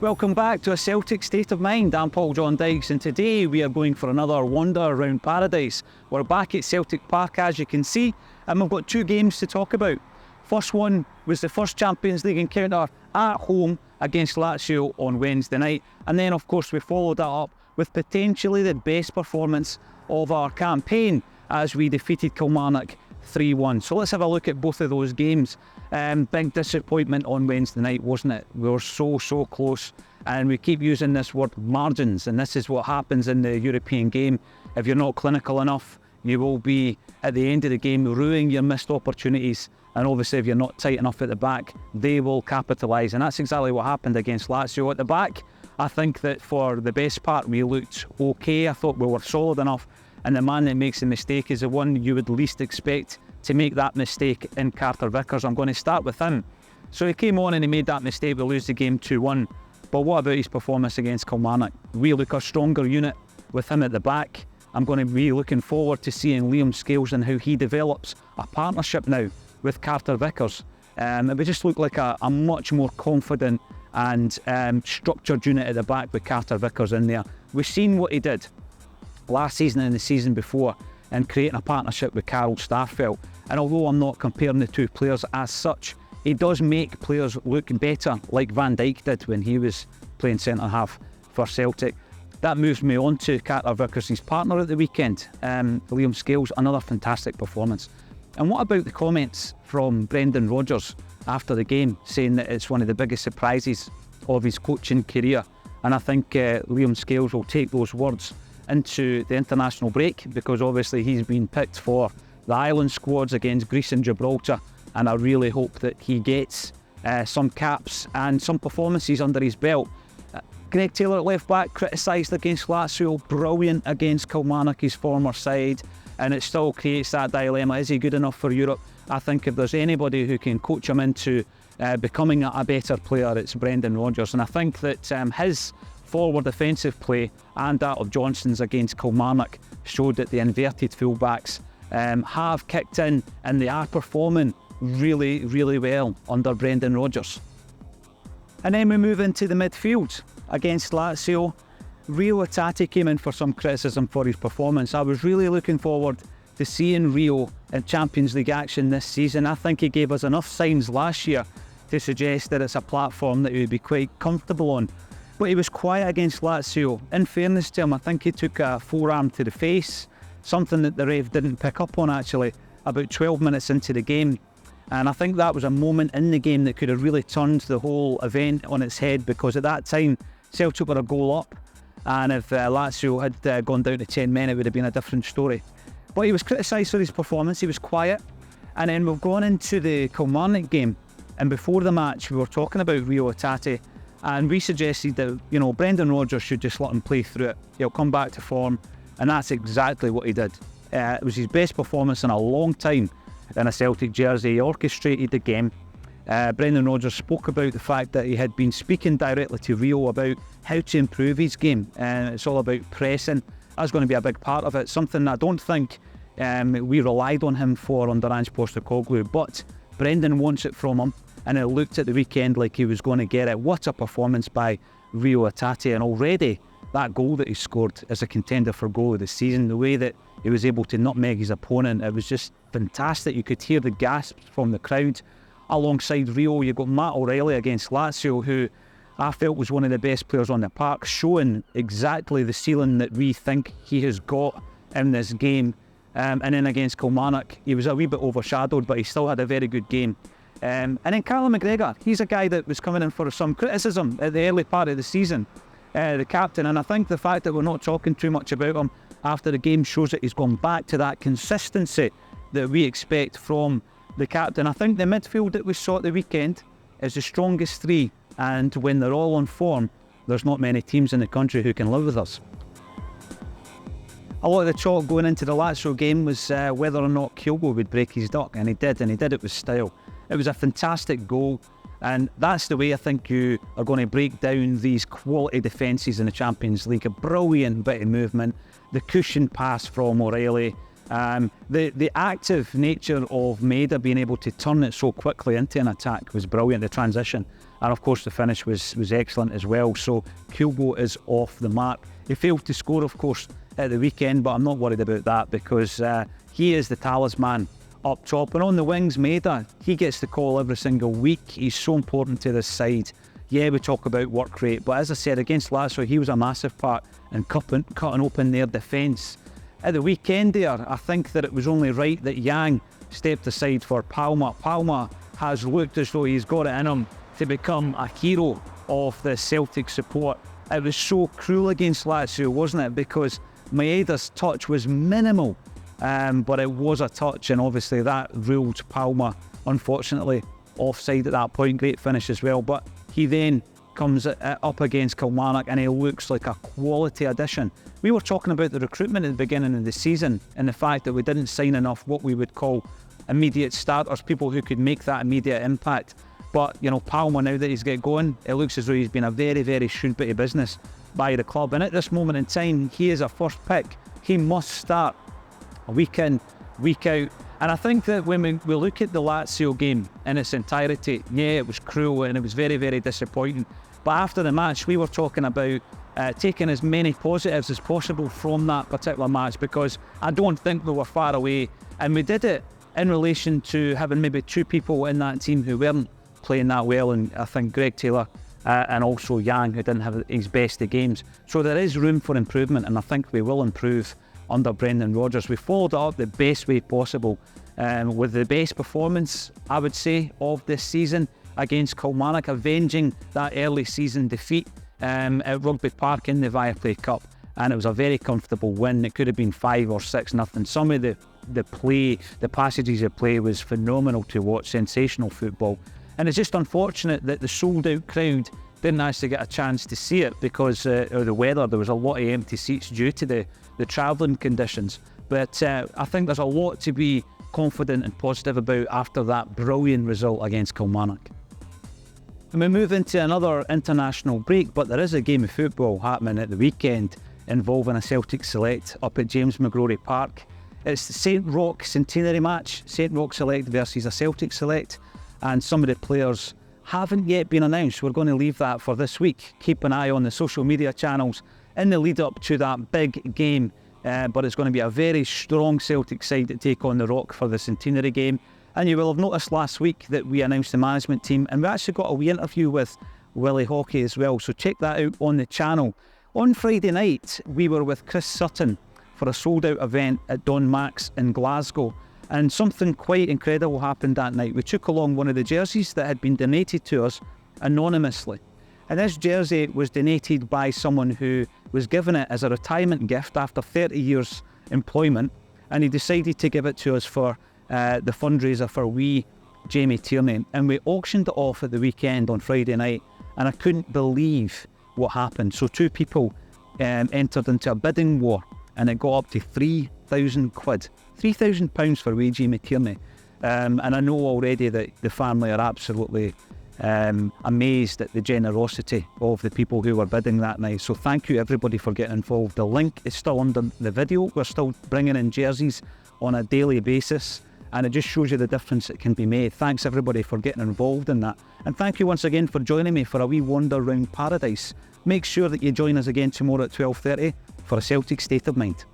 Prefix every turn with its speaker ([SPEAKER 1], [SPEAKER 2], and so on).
[SPEAKER 1] Welcome back to A Celtic State of Mind. I'm Paul John Dykes, and today we are going for another wander around paradise. We're back at Celtic Park, as you can see, and we've got two games to talk about. First one was the first Champions League encounter at home against Lazio on Wednesday night, and then of course we followed that up with potentially the best performance of our campaign as we defeated Kilmarnock 3-1. So let's have a look at both of those games. Big disappointment on Wednesday night, wasn't it? We were so close, and we keep using this word margins, and this is what happens in the European game. If you're not clinical enough, you will be at the end of the game ruining your missed opportunities, and obviously if you're not tight enough at the back, they will capitalise, and that's exactly what happened against Lazio. At the back, I think that for the best part we looked okay. I thought we were solid enough, and the man that makes the mistake is the one you would least expect to make that mistake in Carter Vickers. I'm going to start with him. So he came on and he made that mistake. We lose the game 2-1. But what about his performance against Kilmarnock? We look a stronger unit with him at the back. I'm going to be looking forward to seeing Liam Scales and how he develops a partnership now with Carter Vickers. We just look like a much more confident and structured unit at the back with Carter Vickers in there. We've seen what he did last season and the season before in creating a partnership with Karl Starfelt. And although I'm not comparing the two players as such, he does make players look better, like Van Dijk did when he was playing centre-half for Celtic. That moves me on to Carter Vickers' partner at the weekend, Liam Scales. Another fantastic performance. And what about the comments from Brendan Rodgers after the game, saying that it's one of the biggest surprises of his coaching career? And I think Liam Scales will take those words into the international break, because obviously he's been picked for the island squads against Greece and Gibraltar, and I really hope that he gets some caps and some performances under his belt. Greg Taylor at left back, criticised against Lazio, brilliant against Kilmarnock, his former side, and it still creates that dilemma. Is he good enough for Europe? I think if there's anybody who can coach him into becoming a better player, it's Brendan Rodgers. And I think that his forward defensive play and that of Johnson's against Kilmarnock showed that the inverted fullbacks have kicked in, and they are performing really well under Brendan Rodgers. And then we move into the midfield against Lazio. Rio Hatate came in for some criticism for his performance. I was really looking forward to seeing Rio in Champions League action this season. I think he gave us enough signs last year to suggest that it's a platform that he would be quite comfortable on. But he was quiet against Lazio. In fairness to him, I think he took a forearm to the face, something that the ref didn't pick up on actually, about 12 minutes into the game. And I think that was a moment in the game that could have really turned the whole event on its head, because at that time Celtic were a goal up, and if Lazio had gone down to 10 men, it would have been a different story. But he was criticised for his performance. He was quiet. And then we've gone into the Kilmarnock game, and before the match we were talking about Rio Hatate, and we suggested that, you know, Brendan Rodgers should just let him play through it. He'll come back to form, and that's exactly what he did. It was his best performance in a long time in a Celtic jersey. He orchestrated the game. Brendan Rodgers spoke about the fact that he had been speaking directly to Rio about how to improve his game, and it's all about pressing. That's going to be a big part of it, something I don't think we relied on him for under Ange Postecoglou, but Brendan wants it from him, and it looked at the weekend like he was going to get it. What a performance by Rio Hatate, and already that goal that he scored is a contender for goal of the season. The way that he was able to nutmeg his opponent, it was just fantastic. You could hear the gasps from the crowd. Alongside Rio, you've got Matt O'Reilly against Lazio, who I felt was one of the best players on the park, showing exactly the ceiling that we think he has got in this game. And then against Kilmarnock, he was a wee bit overshadowed, but he still had a very good game. And then Callum McGregor, he's a guy that was coming in for some criticism at the early part of the season, the captain, and I think the fact that we're not talking too much about him after the game shows that he's gone back to that consistency that we expect from the captain. I think the midfield that we saw at the weekend is the strongest three, and when they're all on form, there's not many teams in the country who can live with us. A lot of the talk going into the Lazio game was whether or not Kyogo would break his duck, and he did it with style. It was a fantastic goal, and that's the way I think you are going to break down these quality defences in the Champions League. A brilliant bit of movement, the cushion pass from O'Reilly, the active nature of Maida being able to turn it so quickly into an attack was brilliant, the transition. And of course the finish was excellent as well. So Kyogo is off the mark. He failed to score, of course, at the weekend, but I'm not worried about that because he is the talisman up top. And on the wings, Maeda, he gets the call every single week. He's so important to this side. Yeah, we talk about work rate, but as I said, against Lazio, he was a massive part in cutting open their defence. At the weekend there, I think that it was only right that Yang stepped aside for Palma. Palma has looked as though he's got it in him to become a hero of the Celtic support. It was so cruel against Lazio, wasn't it? Because Maeda's touch was minimal, but it was a touch, and obviously that ruled Palma, unfortunately, offside at that point. Great finish as well, but he then comes up against Kilmarnock and he looks like a quality addition. We were talking about the recruitment at the beginning of the season and the fact that we didn't sign enough what we would call immediate starters, people who could make that immediate impact. But, you know, Palma, now that he's get going, it looks as though he's been a very, very shrewd bit of business by the club. And at this moment in time, he is a first pick. He must start week in, week out. And I think that when we look at the Lazio game in its entirety, yeah, it was cruel and it was very, very disappointing. But after the match, we were talking about taking as many positives as possible from that particular match, because I don't think we were far away. And we did it in relation to having maybe two people in that team who weren't playing that well, and I think Greg Taylor and also Yang, who didn't have his best of games. So there is room for improvement, and I think we will improve under Brendan Rodgers. We followed it up the best way possible with the best performance, I would say, of this season against Kilmarnock, avenging that early season defeat at Rugby Park in the Viaplay Cup. And it was a very comfortable win. It could have been 5 or 6-0. Some of the play, the passages of play was phenomenal to watch, sensational football. And it's just unfortunate that the sold-out crowd didn't actually get a chance to see it because of the weather. There was a lot of empty seats due to the travelling conditions. But I think there's a lot to be confident and positive about after that brilliant result against Kilmarnock. And we move into another international break, but there is a game of football happening at the weekend involving a Celtic select up at James McGrory Park. It's the St Roch centenary match, St Roch select versus a Celtic select, and some of the players haven't yet been announced. We're going to leave that for this week. Keep an eye on the social media channels in the lead up to that big game, but it's going to be a very strong Celtic side to take on the Rock for the centenary game. And you will have noticed last week that we announced the management team, and we actually got a wee interview with Willie Hockey as well, so check that out on the channel. On Friday night, we were with Chris Sutton for a sold-out event at Don Max in Glasgow, and something quite incredible happened that night. We took along one of the jerseys that had been donated to us anonymously, and this jersey was donated by someone who was given it as a retirement gift after 30 years employment, and he decided to give it to us for the fundraiser for wee Jamie Tierney, and we auctioned it off at the weekend on Friday night, and I couldn't believe what happened. So two people entered into a bidding war, and it got up to £3,000, £3,000 for wee Jamie Tierney, and I know already that the family are absolutely amazed at the generosity of the people who were bidding that night. So thank you everybody for getting involved. The link is still under the video. We're still bringing in jerseys on a daily basis, and it just shows you the difference that can be made. Thanks everybody for getting involved in that, and thank you once again for joining me for a wee wander round paradise. Make sure that you join us again tomorrow at 12:30 for a Celtic State of Mind.